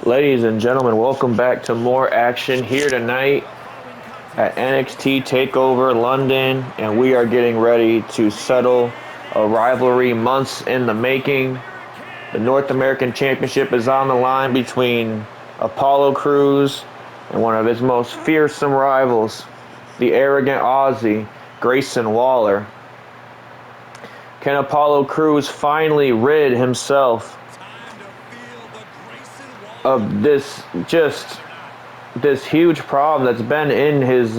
Ladies and gentlemen, welcome back to more action here tonight at NXT TakeOver London, and we are getting ready to settle a rivalry months in the making. The North American Championship is on the line between Apolo Crews and one of his most fearsome rivals, the arrogant Aussie, Grayson Waller. Can Apolo Crews finally rid himself of this huge problem that's been in his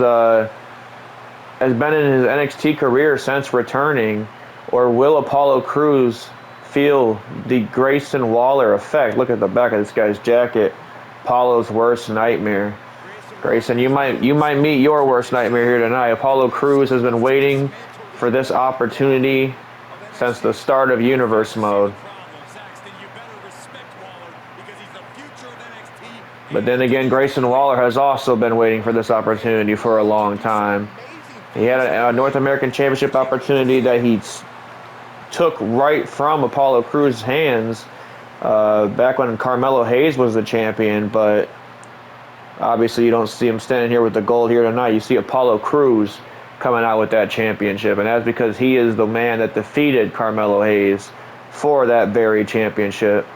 NXT career since returning, or will Apolo Crews feel the Grayson Waller effect? Look at the back of this guy's jacket. Apollo's worst nightmare. Grayson, you might meet your worst nightmare here tonight. Apolo Crews has been waiting for this opportunity since the start of Universe Mode. But then again, Grayson Waller has also been waiting for this opportunity for a long time. He had a North American Championship opportunity that he took right from Apolo Crews' hands back when Carmelo Hayes was the champion, but obviously you don't see him standing here with the gold here tonight. You see Apolo Crews coming out with that championship, and that's because he is the man that defeated Carmelo Hayes for that very championship.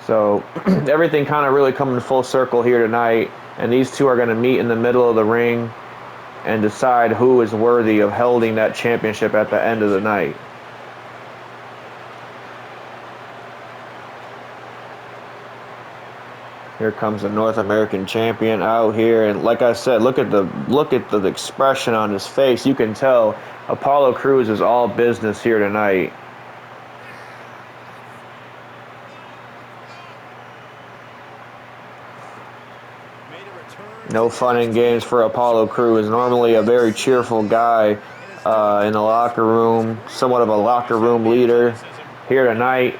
So everything kind of really coming full circle here tonight, and these two are going to meet in the middle of the ring and decide who is worthy of holding that championship at the end of the night. Here comes the North American champion out here, and like I said, look at the expression on his face. You can tell Apolo Crews is all business here tonight. No fun and games for Apolo Crews. Normally a very cheerful guy in the locker room, somewhat of a locker room leader. Here tonight,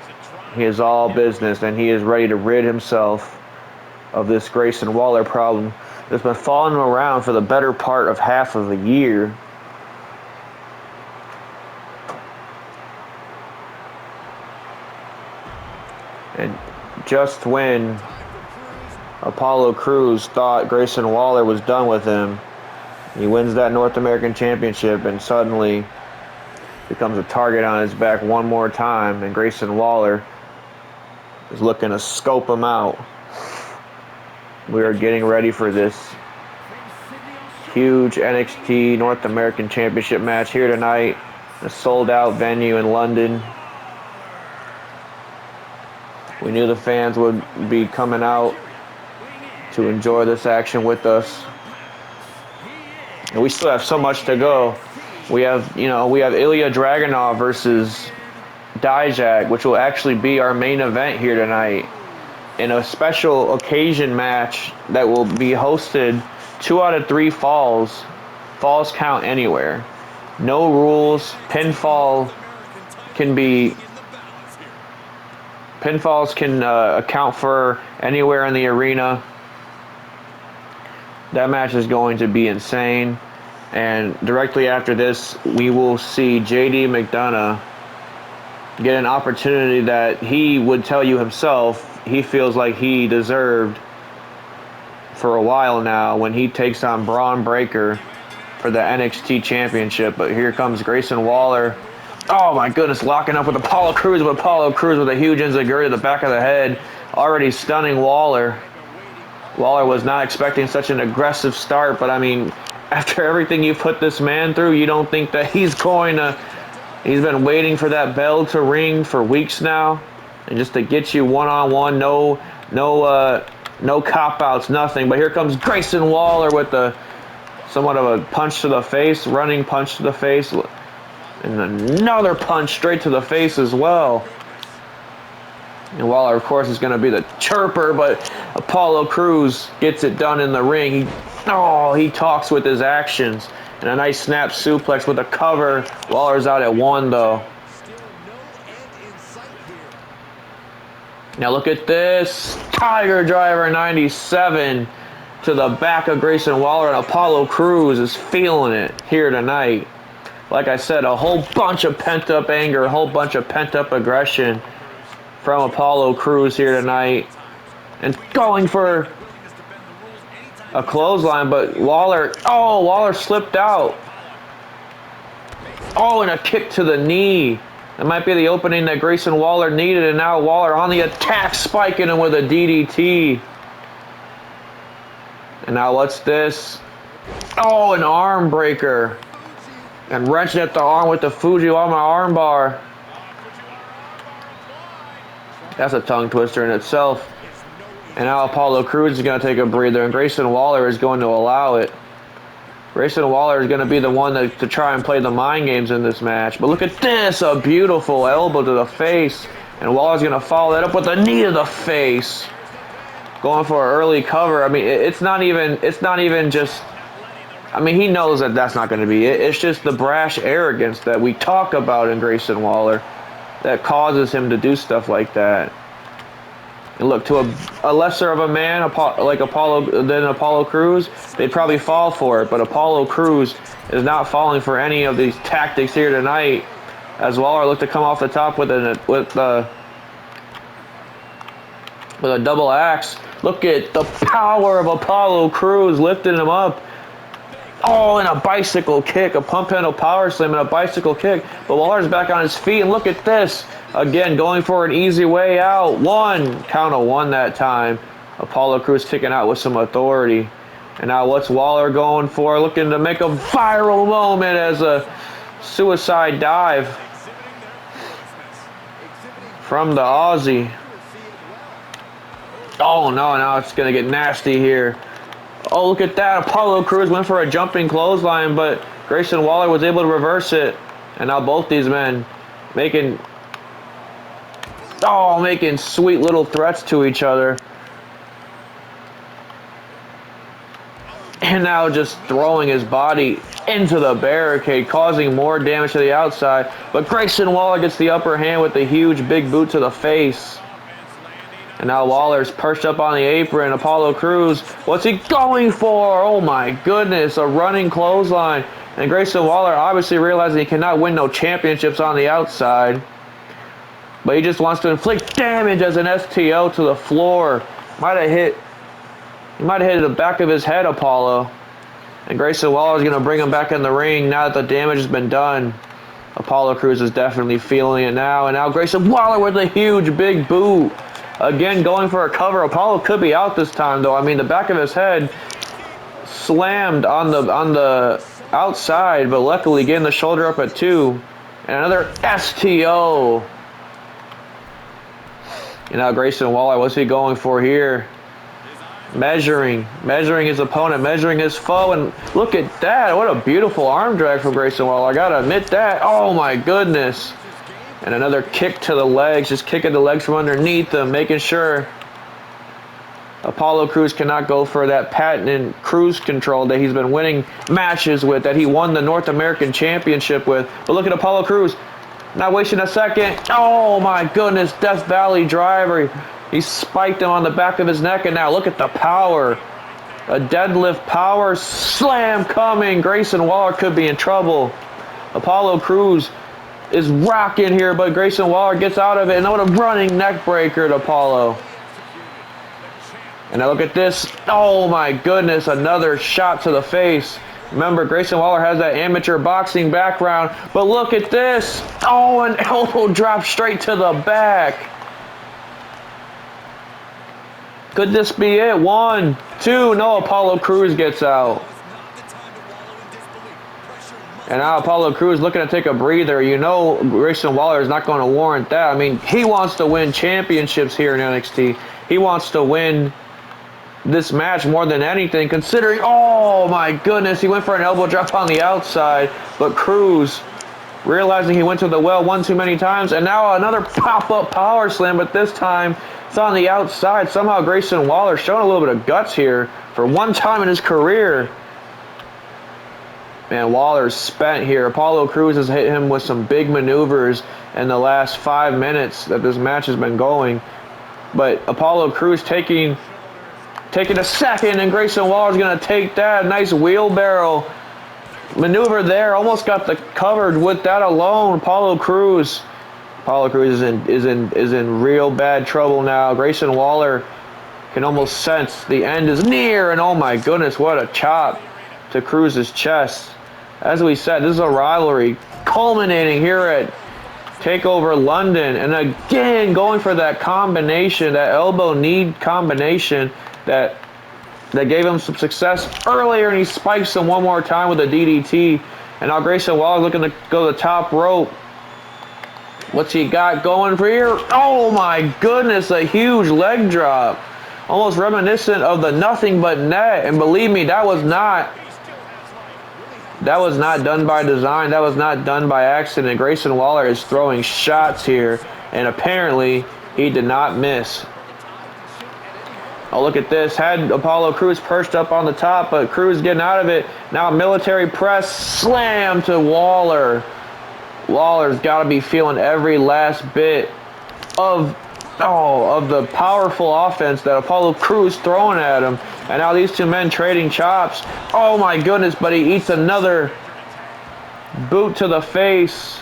he is all business, and he is ready to rid himself of this Grayson Waller problem that's been following him around for the better part of half of a year. And just when Apolo Crews thought Grayson Waller was done with him, he wins that North American Championship and suddenly becomes a target on his back one more time, and Grayson Waller is looking to scope him out. We are getting ready for this huge NXT North American Championship match here tonight, a sold-out venue in London. We knew the fans would be coming out to enjoy this action with us, and we still have so much to go. We have Ilya Dragunov versus Dijak, which will actually be our main event here tonight, in a special occasion match that will be hosted 2 out of 3 falls. Falls count anywhere. No rules. Pinfalls can account for anywhere in the arena. That match is going to be insane. And directly after this, we will see JD Mcdonagh get an opportunity that he would tell you himself he feels like he deserved for a while now, when he takes on Bron Breakker for the NXT Championship. But here comes Grayson Waller. Oh my goodness, locking up with Apolo Crews, with a huge enziguri to the back of the head, already stunning Waller. Waller was not expecting such an aggressive start, but I mean, after everything you put this man through, you don't think that he's been waiting for that bell to ring for weeks now, and just to get you one-on-one, no cop-outs, nothing. But here comes Grayson Waller with somewhat of a punch to the face, running punch to the face, and another punch straight to the face as well. And Waller, of course, is going to be the chirper, but Apolo Crews gets it done in the ring. He talks with his actions. And a nice snap suplex with a cover. Waller's out at 1, though. Now look at this. Tiger Driver 97 to the back of Grayson Waller, and Apolo Crews is feeling it here tonight. Like I said, a whole bunch of pent-up anger, a whole bunch of pent-up aggression from Apolo Crews here tonight. And going for a clothesline, but Waller slipped out. Oh, and a kick to the knee. That might be the opening that Grayson Waller needed, and now Waller on the attack, spiking him with a DDT. And now what's this? Oh, an arm breaker. And wrenching at the arm with the Fujiwara armbar. That's a tongue twister in itself. And now Apollo Crews is going to take a breather, and Grayson Waller is going to allow it. Grayson Waller is going to be the one to try and play the mind games in this match. But look at this, a beautiful elbow to the face. And Waller's going to follow that up with a knee to the face. Going for an early cover. I mean, it's not even just, I mean, he knows that that's not going to be it. It's just the brash arrogance that we talk about in Grayson Waller that causes him to do stuff like that. And look, to a lesser of a man like Apollo Crews, they'd probably fall for it. But Apollo Crews is not falling for any of these tactics here tonight. As Waller looked to come off the top with a double axe. Look at the power of Apollo Crews lifting him up. Oh, and a bicycle kick, a pump handle power slam and a bicycle kick. But Waller's back on his feet, and look at this. Again, going for an easy way out. Count of one that time. Apollo Crews kicking out with some authority. And now what's Waller going for? Looking to make a viral moment as a suicide dive from the Aussie. Oh no, now it's going to get nasty here. Oh, look at that. Apollo Crews went for a jumping clothesline, but Grayson Waller was able to reverse it. And now both these men making sweet little threats to each other. And now just throwing his body into the barricade, causing more damage to the outside. But Grayson Waller gets the upper hand with the huge big boot to the face. And now Waller's perched up on the apron. Apollo Crews, what's he going for? Oh my goodness, a running clothesline. And Grayson Waller obviously realizing he cannot win no championships on the outside. But he just wants to inflict damage as an STO to the floor. He might have hit the back of his head, Apollo. And Grayson Waller is going to bring him back in the ring now that the damage has been done. Apollo Crews is definitely feeling it now. And now Grayson Waller with a huge big boot. Again, going for a cover. Apollo could be out this time, though. I mean, the back of his head slammed on the outside, but luckily getting the shoulder up at 2. And another STO. And now Grayson Waller, what's he going for here? Measuring his opponent, measuring his foe, and look at that. What a beautiful arm drag from Grayson Waller. I gotta admit that. Oh my goodness. And another kick to the legs, just kicking the legs from underneath them, making sure Apollo Crews cannot go for that patented cruise control that he's been winning matches with, that he won the North American Championship with. But look at Apollo Crews, not wasting a second. Oh my goodness, Death Valley driver. He spiked him on the back of his neck, and now look at the power. A deadlift power slam coming. Grayson Waller could be in trouble. Apollo Crews is rocking here, but Grayson Waller gets out of it. And what a running neck breaker to Apollo. And now look at this. Oh my goodness, another shot to the face. Remember, Grayson Waller has that amateur boxing background, but look at this. Oh, an elbow drop straight to the back. Could this be it? 1, 2. No, Apollo Crews gets out. And now Apollo Crews looking to take a breather. You know Grayson Waller is not going to warrant that. I mean, he wants to win championships here in NXT. He wants to win this match more than anything, considering, oh my goodness, he went for an elbow drop on the outside, but Crews, realizing he went to the well one too many times, and now another pop-up power slam, but this time it's on the outside. Somehow Grayson Waller showing a little bit of guts here for one time in his career. Man, Waller's spent here. Apollo Crews has hit him with some big maneuvers in the last 5 minutes that this match has been going. But Apollo Crews taking a second, and Grayson Waller's going to take that. Nice wheelbarrow maneuver there. Almost got the covered with that alone. Apollo Crews is in real bad trouble now. Grayson Waller Can almost sense the end is near, and oh my goodness, what a chop to Crews's chest. As we said, this is a rivalry culminating here at TakeOver London, and again going for that combination, that elbow knee combination that gave him some success earlier, and he spikes him one more time with a DDT. And now Grayson Waller looking to go to the top rope. What's he got going for here? Oh my goodness, a huge leg drop. Almost reminiscent of the nothing but net. And believe me, that was not done by design. That was not done by accident. Grayson Waller is throwing shots here, and apparently he did not miss. Oh, look at this. Had Apolo Crews perched up on the top, but Crews getting out of it. Now military press slam to Waller. Waller's got to be feeling every last bit of the powerful offense that Apolo Crews throwing at him. And now these two men trading chops. Oh my goodness, but he eats another boot to the face.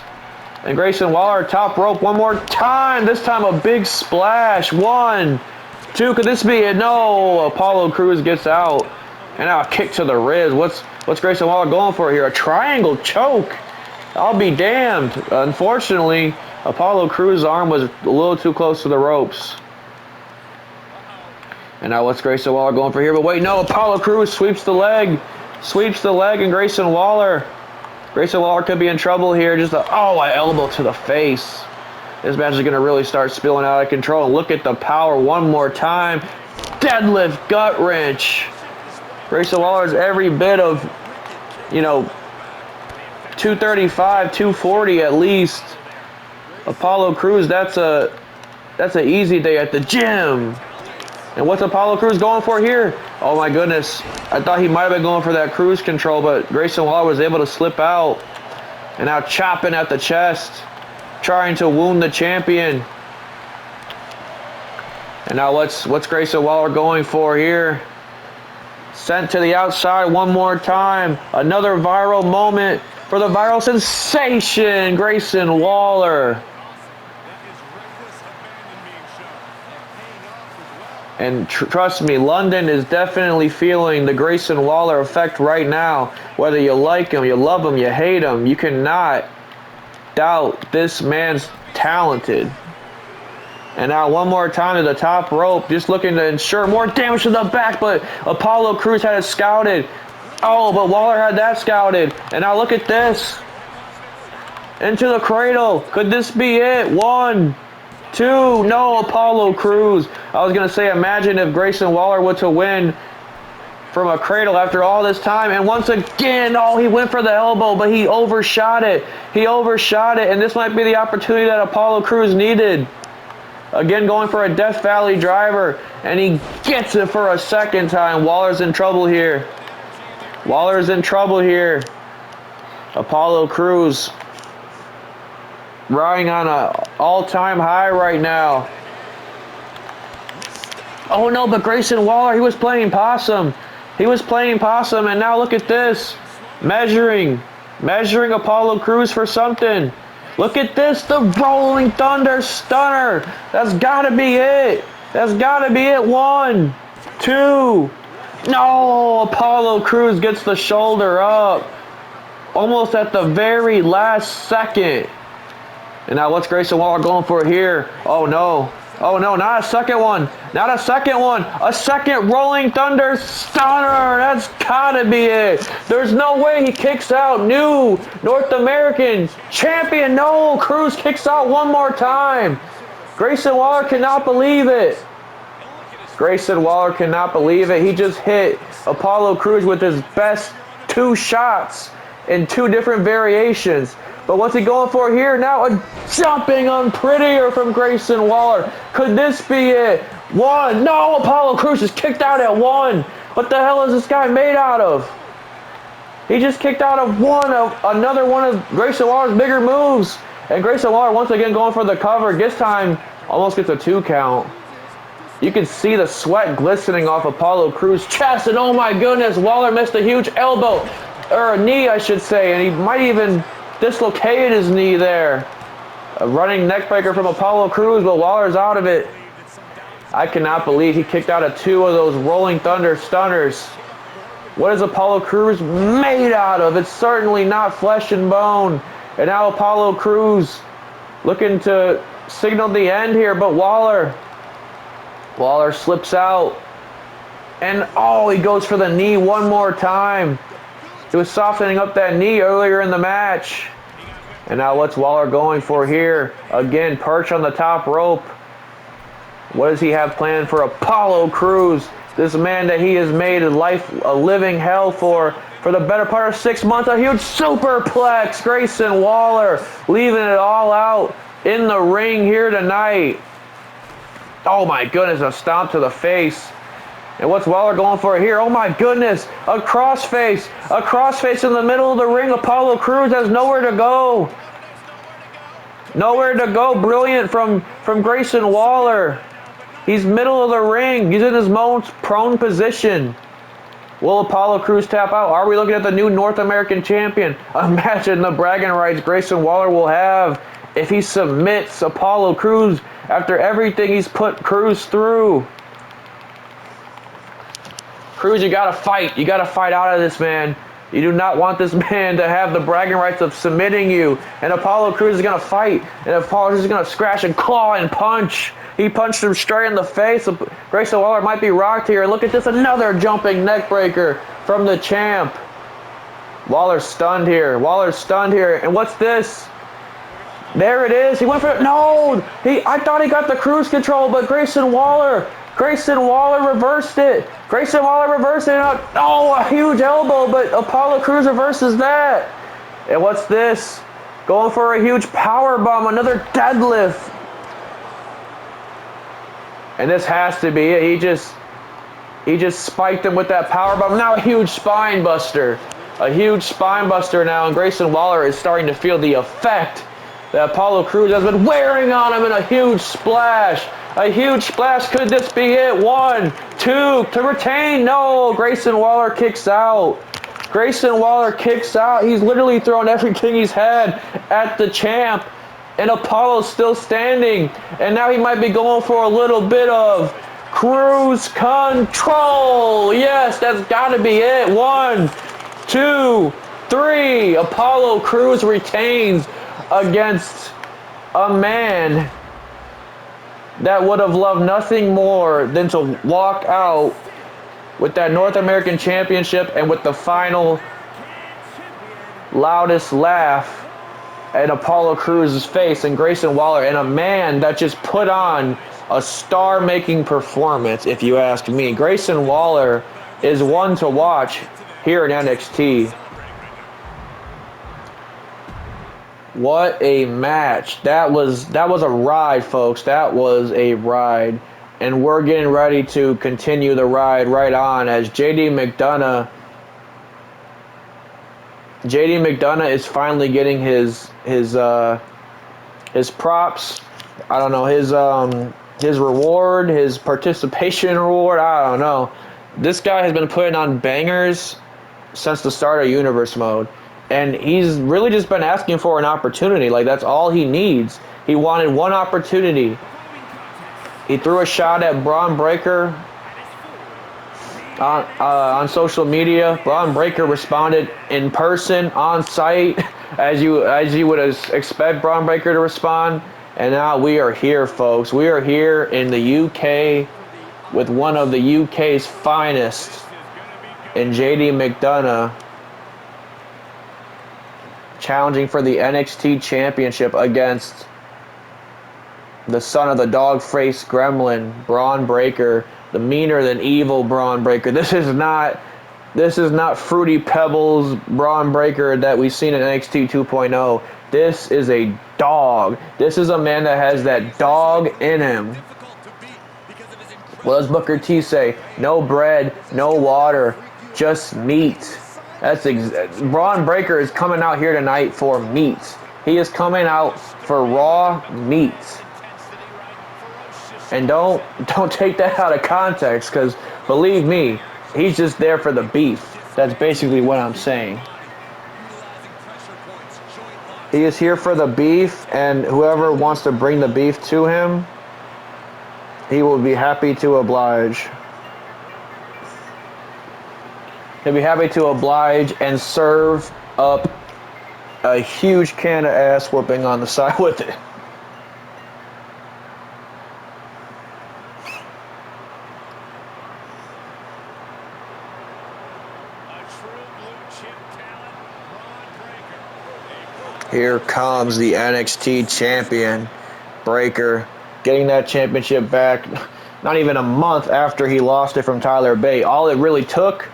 And Grayson Waller top rope one more time. This time a big splash. 1, 2, could this be it? No, Apolo Crews gets out. And now a kick to the ribs. What's Grayson Waller going for here? A triangle choke. I'll be damned. Unfortunately, Apolo Crews' arm was a little too close to the ropes. And now what's Grayson Waller going for here? But wait, no, Apolo Crews sweeps the leg. Sweeps the leg, and Grayson Waller could be in trouble here. Just an elbow to the face. This match is going to really start spilling out of control. And look at the power one more time. Deadlift gut wrench. Grayson Waller's every bit of, 235, 240 at least. Apolo Crews, that's an easy day at the gym. And what's Apolo Crews going for here? Oh my goodness. I thought he might have been going for that cruise control, but Grayson Waller was able to slip out. And now chopping at the chest, trying to wound the champion. And now what's Grayson Waller going for here? Sent to the outside one more time. Another viral moment for the viral sensation, Grayson Waller. And trust me, London is definitely feeling the Grayson Waller effect right now. Whether you like him, you love him, you hate him, you cannot doubt this man's talented. And now one more time to the top rope, just looking to ensure more damage to the back, but Apolo Crews had it scouted. Oh, but Waller had that scouted. And now look at this. Into the cradle. Could this be it? 1, 2. No, Apolo Crews. I was going to say, imagine if Grayson Waller were to win from a cradle after all this time. And once again, he went for the elbow, but he overshot it. And this might be the opportunity that Apolo Crews needed. Again, going for a Death Valley driver. And he gets it for a second time. Waller's in trouble here. Apolo Crews riding on an all-time high right now. Oh no, but Grayson Waller, he was playing possum. And now look at this. Measuring Apolo Crews for something. Look at this, the Rolling Thunder Stunner. That's gotta be it. 1, 2. No, Apolo Crews gets the shoulder up. Almost at the very last second. And now what's Grayson Waller going for here? Oh no, not a second one. A second Rolling Thunder Stunner. That's gotta be it. There's no way he kicks out. New North American champion. No, Crews kicks out one more time. Grayson Waller cannot believe it. He just hit Apolo Crews with his best 2 shots in 2 different variations. But what's he going for here? Now a jumping unprettier from Grayson Waller. Could this be it? 1. No, Apolo Crews is kicked out at 1. What the hell is this guy made out of? He just kicked out of another one of Grayson Waller's bigger moves. And Grayson Waller once again going for the cover. This time almost gets a 2 count. You can see the sweat glistening off Apolo Crews' chest. And oh my goodness, Waller missed a huge elbow. Or a knee, I should say. And he might even dislocated his knee there. A running neckbreaker from Apolo Crews, but Waller's out of it. I cannot believe he kicked out of 2 of those Rolling Thunder stunners. What is Apolo Crews made out of? It's certainly not flesh and bone. And now Apolo Crews looking to signal the end here, but Waller slips out. And oh, he goes for the knee one more time. He was softening up that knee earlier in the match. And now what's Waller going for here? Again, perch on the top rope. What does he have planned for Apolo Crews? This man that he has made a living hell for the better part of 6 months. A huge superplex. Grayson Waller leaving it all out in the ring here tonight. Oh my goodness, a stomp to the face. And what's Waller going for here? Oh my goodness, a crossface. A crossface in the middle of the ring. Apolo Crews has nowhere to go. Nowhere to go. Brilliant from Grayson Waller. He's middle of the ring. He's in his most prone position. Will Apolo Crews tap out? Are we looking at the new North American champion? Imagine the bragging rights Grayson Waller will have if he submits Apolo Crews after everything he's put Crews through. Crews, you gotta fight. You gotta fight out of this, man. You do not want this man to have the bragging rights of submitting you. And Apolo Crews is gonna fight. And Apolo Crews is gonna scratch and claw and punch. He punched him straight in the face. Grayson Waller might be rocked here. Look at this, another jumping neck breaker from the champ. Waller's stunned here. Waller's stunned here. And what's this? There it is. He went for it. No! I thought he got the cruise control, but Grayson Waller reversed it. Grayson Waller reversed it. Oh, a huge elbow, but Apolo Crews reverses that. And what's this? Going for a huge power bomb, another deadlift. And this has to be it. He just spiked him with that power bomb. Now a huge spine buster. A huge spine buster now, and Grayson Waller is starting to feel the effect that Apolo Crews has been wearing on him in a huge splash. A huge splash. Could this be it? 1, 2, to retain. No, Grayson Waller kicks out. Grayson Waller kicks out. He's literally thrown everything he's had at the champ. And Apollo's still standing. And now he might be going for a little bit of cruise control. Yes, that's got to be it. 1, 2, 3. Apolo Crews retains against a man that would have loved nothing more than to walk out with that North American Championship and with the final loudest laugh at Apolo Crews' face and Grayson Waller, and a man that just put on a star-making performance, if you ask me. Grayson Waller is one to watch here in NXT. What a match. That was a ride, folks. That was a ride. And we're getting ready to continue the ride right on as JD McDonough is finally getting his props. I don't know, his reward, his participation reward. I don't know. This guy has been putting on bangers since the start of Universe Mode. And he's really just been asking for an opportunity. Like, that's all he needs. He wanted one opportunity. He threw a shot at Bron Breakker on social media. Bron Breakker responded in person, on site, as you would expect Bron Breakker to respond. And now we are here, folks. We are here in the UK with one of the UK's finest in JD McDonough, challenging for the NXT Championship against the son of the dog-faced gremlin, Bron Breakker, the meaner than evil Bron Breakker. This is not Fruity Pebbles Bron Breakker that we've seen in NXT 2.0. This is a dog. This is a man that has that dog in him. What does Booker T say? No bread, no water, just meat. Bron Breakker is coming out here tonight for meat. He is coming out for raw meat. And don't take that out of context, because believe me, he's just there for the beef. That's basically what I'm saying. He is here for the beef, and whoever wants to bring the beef to him, he will be happy to oblige. He'll be happy to oblige and serve up a huge can of ass whooping on the side with it. Here comes the NXT champion, Breakker, getting that championship back not even a month after he lost it from Tyler Bate. All it really took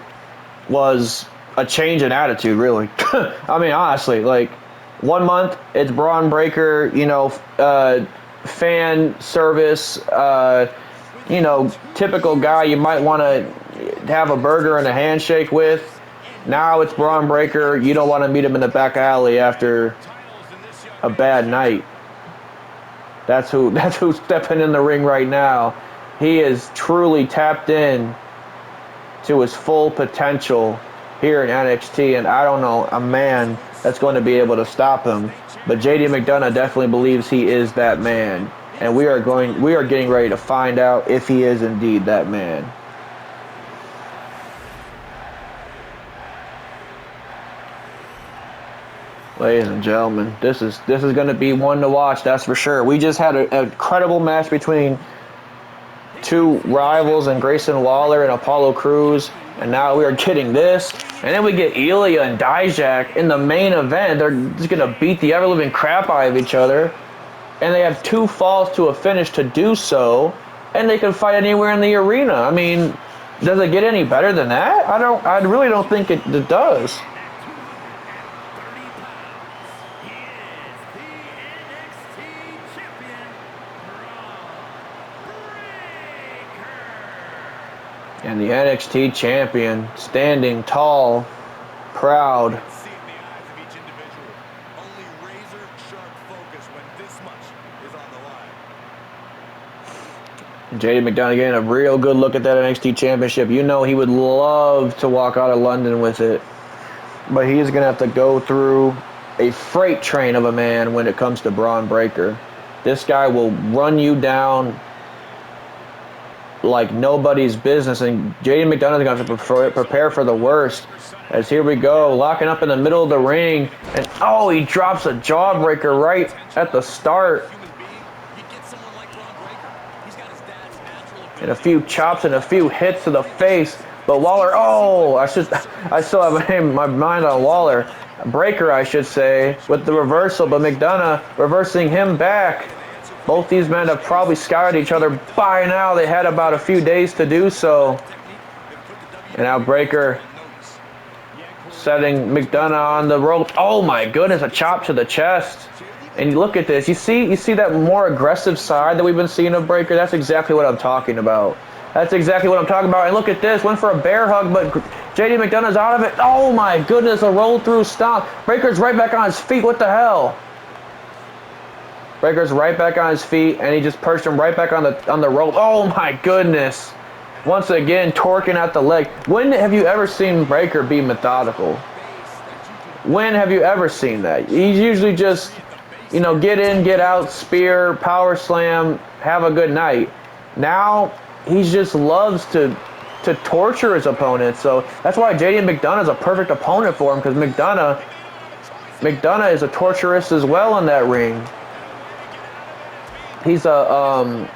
was a change in attitude, really. I mean, honestly, like 1 month, it's Bron Breakker, you know, fan service, you know, typical guy you might want to have a burger and a handshake with. Now it's Bron Breakker. You don't want to meet him in the back alley after a bad night. That's who's stepping in the ring right now. He is truly tapped in to his full potential here in NXT, and I don't know a man that's going to be able to stop him. But JD McDonagh definitely believes he is that man, and we are getting ready to find out if he is indeed that man. Ladies and gentlemen, this is going to be one to watch, that's for sure. We just had an incredible match between two rivals in Grayson Waller and Apolo Crews, and now we are getting this. And then we get Ilya and Dijak in the main event. They're just going to beat the ever-living crap out of each other, and they have 2 falls to a finish to do so, and they can fight anywhere in the arena. I mean, does it get any better than that? I really don't think it does. And the NXT champion, standing tall, proud. JD McDonagh getting a real good look at that NXT championship. You know he would love to walk out of London with it. But he's going to have to go through a freight train of a man when it comes to Bron Breakker. This guy will run you down like nobody's business, and JD McDonagh is going to have to prepare for the worst. As here we go, locking up in the middle of the ring, and oh, he drops a jawbreaker right at the start. And a few chops and a few hits to the face, but Waller, oh, I still have my mind on Waller. Breakker, I should say, with the reversal, but McDonagh reversing him back. Both these men have probably scoured each other by now. They had about a few days to do so. And now Breakker setting McDonagh on the rope. Oh my goodness, a chop to the chest. And you look at this. You see that more aggressive side that we've been seeing of Breakker? That's exactly what I'm talking about. That's exactly what I'm talking about. And look at this. Went for a bear hug, but JD McDonagh's out of it. Oh my goodness, a roll through stomp. Breakker's right back on his feet. What the hell? Breakker's right back on his feet, and he just perched him right back on the rope. Oh my goodness. Once again, torquing at the leg. When have you ever seen Breakker be methodical? When have you ever seen that? He's usually just, you know, get in, get out, spear, power slam, have a good night. Now, he just loves to torture his opponent. So that's why JD McDonagh is a perfect opponent for him, because McDonagh is a torturist as well in that ring. He's a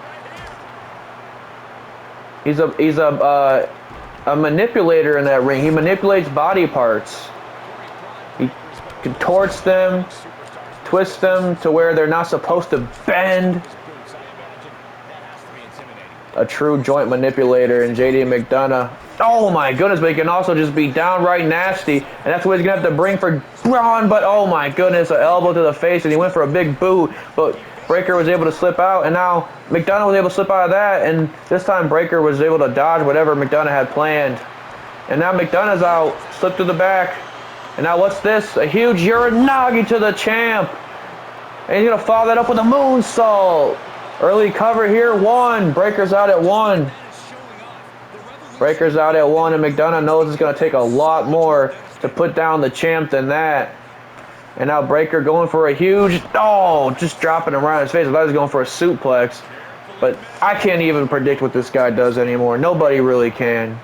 manipulator in that ring. He manipulates body parts. He contorts them, twists them to where they're not supposed to bend. A true joint manipulator in JD McDonagh. Oh my goodness, but he can also just be downright nasty, and that's what he's gonna have to bring for Bron. But oh my goodness, an elbow to the face, and he went for a big boot, but Breakker was able to slip out, and now McDonagh was able to slip out of that, and this time Breakker was able to dodge whatever McDonagh had planned. And now McDonagh's out, slipped to the back, and now what's this? A huge Uranagi to the champ, and he's gonna follow that up with a moonsault. Early cover here, 1. Breakker's out at 1. Breakker's out at 1, and McDonagh knows it's gonna take a lot more to put down the champ than that. And now Breakker going for a huge, oh, just dropping him right in his face. I thought he was going for a suplex. But I can't even predict what this guy does anymore. Nobody really can.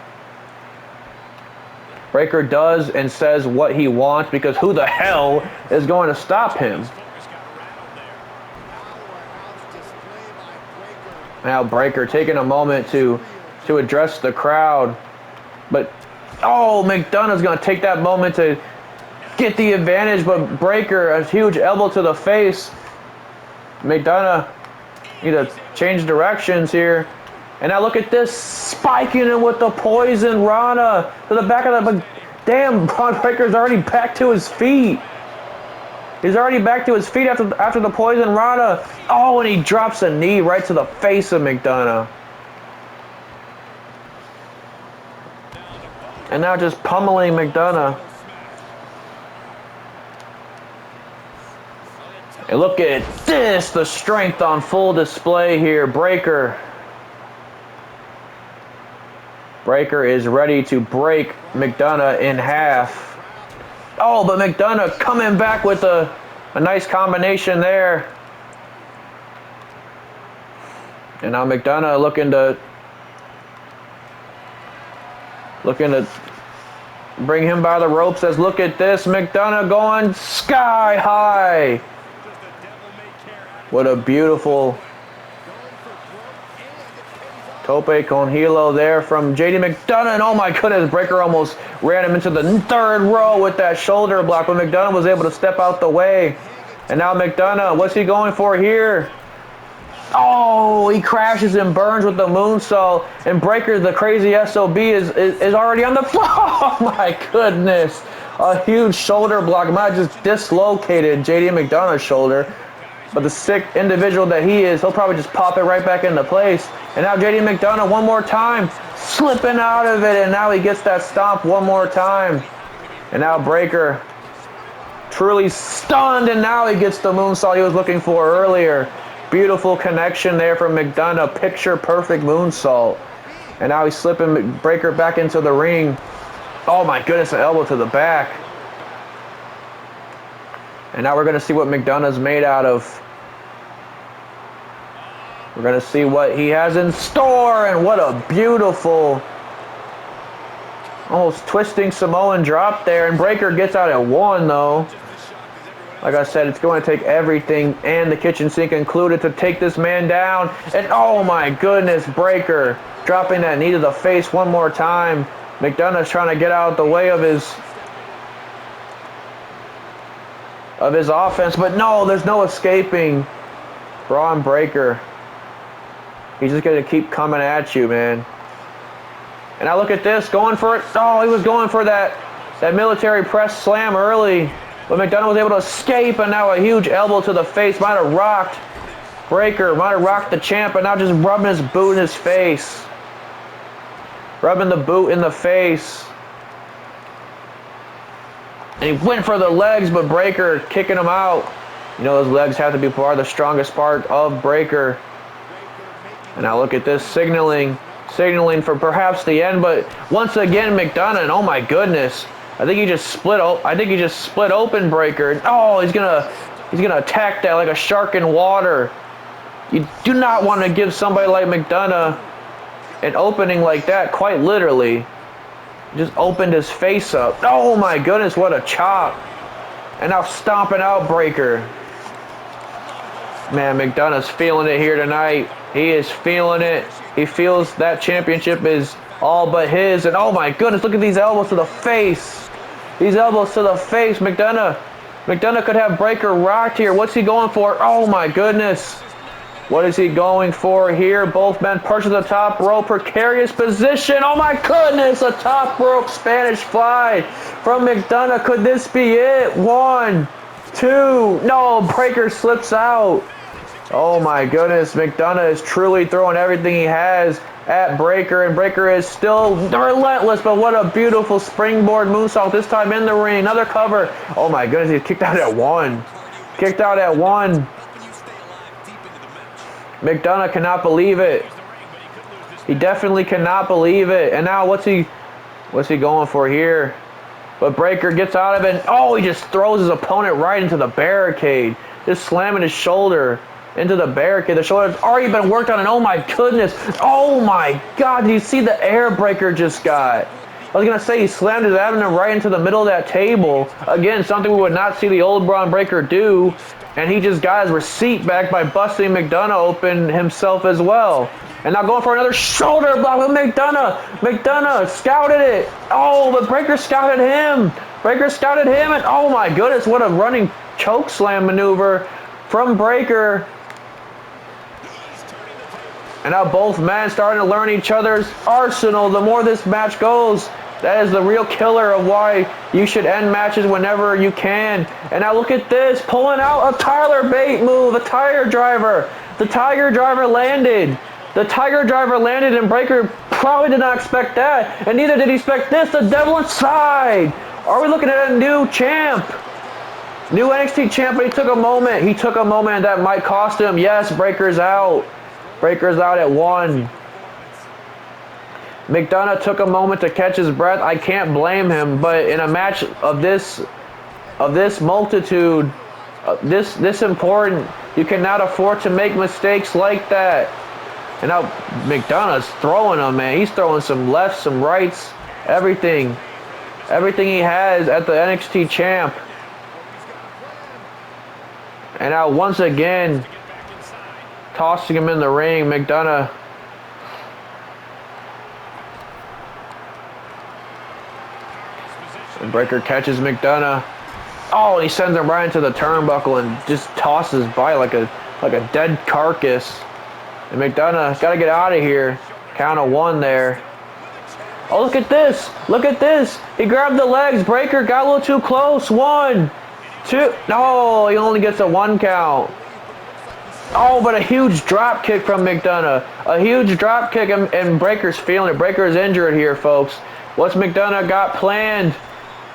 Breakker does and says what he wants because who the hell is going to stop him? Now Breakker taking a moment to address the crowd. But, oh, McDonagh's going to take that moment to get the advantage. But Breakker, a huge elbow to the face. McDonough need to change directions here. And now look at this, spiking him with the poison Rana to the back of the... But damn, Bron Breakker's already back to his feet. He's already back to his feet after the poison Rana. Oh, and he drops a knee right to the face of McDonough. And now just pummeling McDonough. And look at this, the strength on full display here. Breakker is ready to break McDonough in half. Oh, but McDonough coming back with a nice combination there. And now McDonough looking to bring him by the ropes. As look at this, McDonough going sky high. What a beautiful tope con hilo there from JD McDonough. And oh my goodness, Breakker almost ran him into the third row with that shoulder block, but McDonough was able to step out the way. And now McDonough, what's he going for here? Oh, he crashes and burns with the moonsault. And Breakker, the crazy SOB, is already on the floor. Oh my goodness. A huge shoulder block. Might have just dislocated JD McDonough's shoulder. But the sick individual that he is, he'll probably just pop it right back into place. And now JD McDonough one more time, slipping out of it, and now he gets that stomp one more time. And now Breakker truly stunned, and now he gets the moonsault he was looking for earlier. Beautiful connection there from McDonough, picture perfect moonsault. And now he's slipping Breakker back into the ring. Oh my goodness, an elbow to the back. And now we're going to see what McDonough's made out of. We're going to see what he has in store, and what a beautiful, almost twisting Samoan drop there. And Breakker gets out at one, though. Like I said, it's going to take everything, and the kitchen sink included, to take this man down. And oh my goodness, Breakker dropping that knee to the face one more time. McDonough's trying to get out of the way of his offense, but no, there's no escaping Bron Breakker. He's just going to keep coming at you, man. And now look at this, going for it. Oh, he was going for that military press slam early, but McDonough was able to escape, and now a huge elbow to the face. Might have rocked Breakker, might have rocked the champ, and now just rubbing his boot in his face. Rubbing the boot in the face. And he went for the legs, but Breakker kicking him out. You know, those legs have to be part of the strongest part of Breakker. And now look at this, signaling for perhaps the end, but once again McDonough, and oh my goodness, I think he just split open Breakker. Oh, he's gonna attack that like a shark in water. You do not want to give somebody like McDonough an opening like that, quite literally. Just opened his face up. Oh my goodness, what a chop. And now stomping out Breakker. Man, McDonough's feeling it here tonight. He is feeling it. He feels that championship is all but his. And oh my goodness, look at these elbows to the face. These elbows to the face. McDonough could have Breakker rocked here. What's he going for? Oh my goodness. What is he going for here? Both men perched at the top rope. Precarious position. Oh my goodness. A top rope Spanish fly from McDonough. Could this be it? 1, 2. No, Breakker slips out. Oh my goodness. McDonough is truly throwing everything he has at Breakker. And Breakker is still relentless. But what a beautiful springboard moonsault. This time in the ring. Another cover. Oh my goodness. He's kicked out at 1. Kicked out at 1. McDonough cannot believe it. He definitely cannot believe it. And now what's he going for here? But Breakker gets out of it. And, oh, he just throws his opponent right into the barricade. Just slamming his shoulder into the barricade. The shoulder's already been worked on, and oh my goodness. Oh my God, do you see the air Breakker just got? I was going to say he slammed his abdomen right into the middle of that table. Again, something we would not see the old Bron Breakker do. And he just got his receipt back by busting Mcdonagh open himself as well. And now going for another shoulder block with Mcdonagh. Mcdonagh scouted it. Oh, but Breakker scouted him. Breakker scouted him, and oh my goodness, what a running choke slam maneuver from Breakker. And now both men starting to learn each other's arsenal. The more this match goes, that is the real killer of why you should end matches whenever you can. And now look at this, pulling out a Tyler Bate move, a Tiger Driver. The Tiger Driver landed. The Tiger Driver landed, and Breakker probably did not expect that. And neither did he expect this, the Devil Inside. Are we looking at a new champ? New NXT champ, but he took a moment. He took a moment that might cost him. Yes, Breakker's out. Breakker's out at 1. Mcdonagh took a moment to catch his breath. I can't blame him, but in a match of this multitude, this important, you cannot afford to make mistakes like that. And now McDonagh's throwing them, man. He's throwing some lefts, some rights, everything. Everything he has at the NXT champ. And now once again, tossing him in the ring, Mcdonagh. And Breakker catches Mcdonagh. Oh, he sends him right into the turnbuckle and just tosses by like a dead carcass. And Mcdonagh got to get out of here. Count of 1 there. Oh, look at this. Look at this. He grabbed the legs. Breakker got a little too close. 1, 2. No, he only gets a 1 count. Oh, but a huge drop kick from Mcdonagh. A huge drop kick, and Breakker's feeling it. Breakker's injured here, folks. What's Mcdonagh got planned?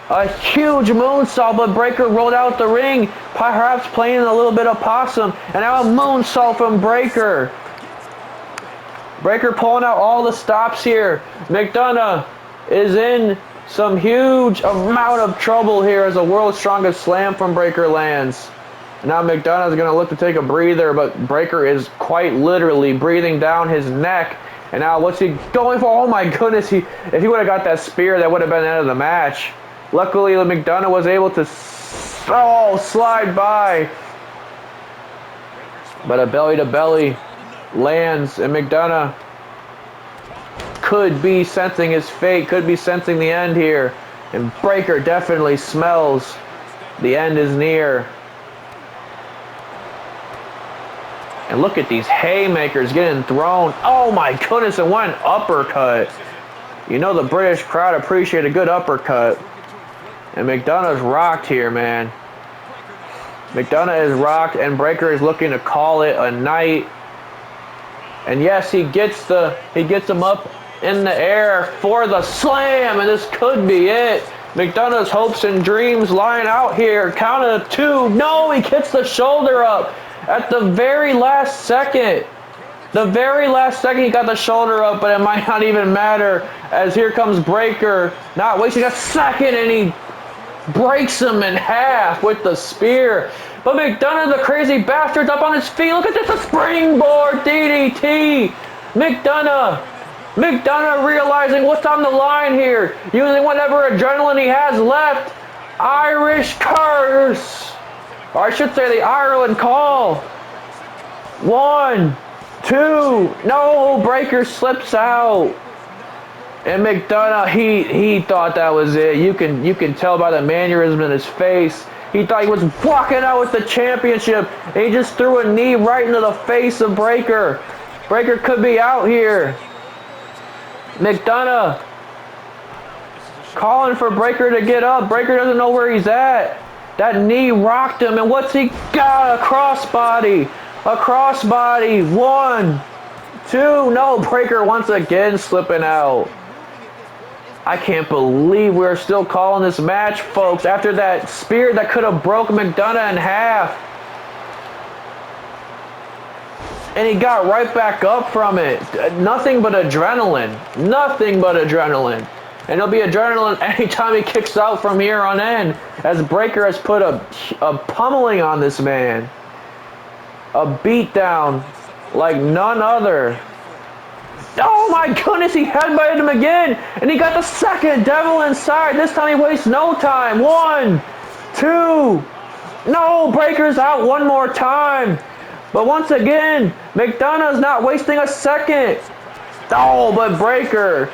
A huge moonsault, but Breakker rolled out the ring, perhaps playing a little bit of possum. And now a moonsault from Breakker. Breakker pulling out all the stops here. Mcdonagh is in some huge amount of trouble here as the world's strongest slam from Breakker lands. Now Mcdonagh is going to look to take a breather, but Breakker is quite literally breathing down his neck. And now what's he going for? Oh my goodness, if he would have got that spear, that would have been the end of the match. Luckily, Mcdonagh was able to slide by. But a belly-to-belly lands, and Mcdonagh could be sensing his fate, could be sensing the end here. And Breakker definitely smells the end is near. And look at these haymakers getting thrown. Oh my goodness, and what an uppercut. You know the British crowd appreciate a good uppercut. And Mcdonagh's rocked here, man. Mcdonagh is rocked, and Breakker is looking to call it a night. And yes, he gets him up in the air for the slam, and this could be it. Mcdonagh's hopes and dreams lying out here. Count of 2. No, he gets the shoulder up at the very last second. The very last second he got the shoulder up, but it might not even matter, as here comes Breakker, not wasting a second, and he breaks him in half with the spear. But Mcdonagh, the crazy bastard's up on his feet. Look at this, a springboard DDT. Mcdonagh realizing what's on the line here, using whatever adrenaline he has left. Irish curse. Or I should say the Ireland call. 1, 2. No, Breakker slips out. And Mcdonagh, he thought that was it. You can tell by the mannerism in his face. He thought he was walking out with the championship. And he just threw a knee right into the face of Breakker. Breakker could be out here. Mcdonagh calling for Breakker to get up. Breakker doesn't know where he's at. That knee rocked him, and what's he got? A crossbody. A crossbody. 1, 2. No, Breakker once again slipping out. I can't believe we're still calling this match, folks, after that spear that could have broke Mcdonagh in half. And he got right back up from it. Nothing but adrenaline. Nothing but adrenaline. And it'll be adrenaline anytime he kicks out from here on in, as Breakker has put a pummeling on this man. a beatdown like none other. Oh my goodness, he headbutted him again, and he got the second devil inside. This time he wastes no time. 1, 2. No, Breakker's out one more time. But once again, McDonagh's not wasting a second. Oh, but Breakker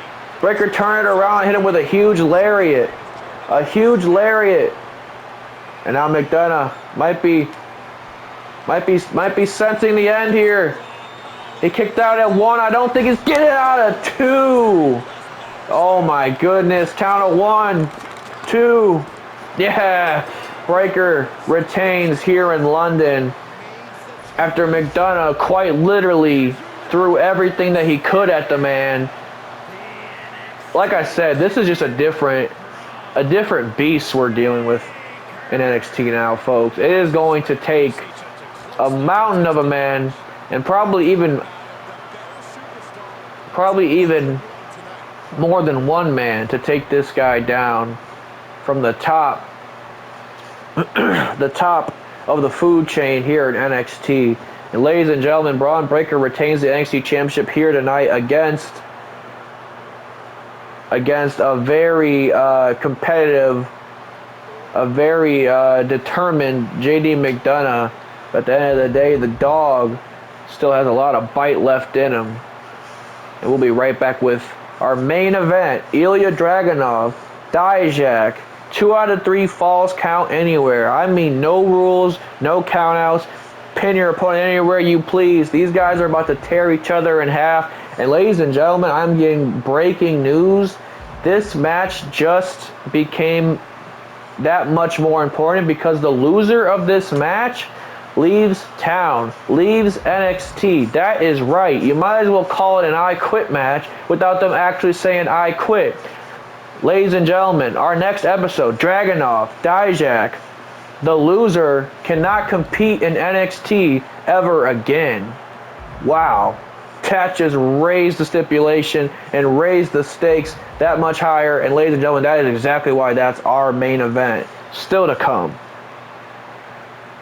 turned it around and hit him with a huge lariat. A huge lariat. And now McDonough might be sensing the end here. He kicked out at 1. I don't think he's getting out at 2. Oh my goodness. Count of 1, 2. Yeah. Breakker retains here in London after McDonough quite literally threw everything that he could at the man. Like I said, this is just a different beast we're dealing with in NXT now, folks. It is going to take a mountain of a man, and probably even more than one man to take this guy down from the top the top of the food chain here in NXT. And ladies and gentlemen, Bron Breakker retains the NXT Championship here tonight against a very competitive, a very determined JD McDonough. But at the end of the day, the dog still has a lot of bite left in him. And we'll be right back with our main event. Ilya Dragunov, Dijak, 2 out of 3 falls count anywhere. I mean, no rules, no countouts. Pin your opponent anywhere you please. These guys are about to tear each other in half. And ladies and gentlemen, I'm getting breaking news. This match just became that much more important because the loser of this match leaves town, leaves NXT. That is right. You might as well call it an I quit match without them actually saying I quit. Ladies and gentlemen, our next episode, Dragunov, Dijak, the loser cannot compete in NXT ever again. Wow. That just raised the stipulation and raised the stakes that much higher. And ladies and gentlemen, that is exactly why that's our main event. Still to come.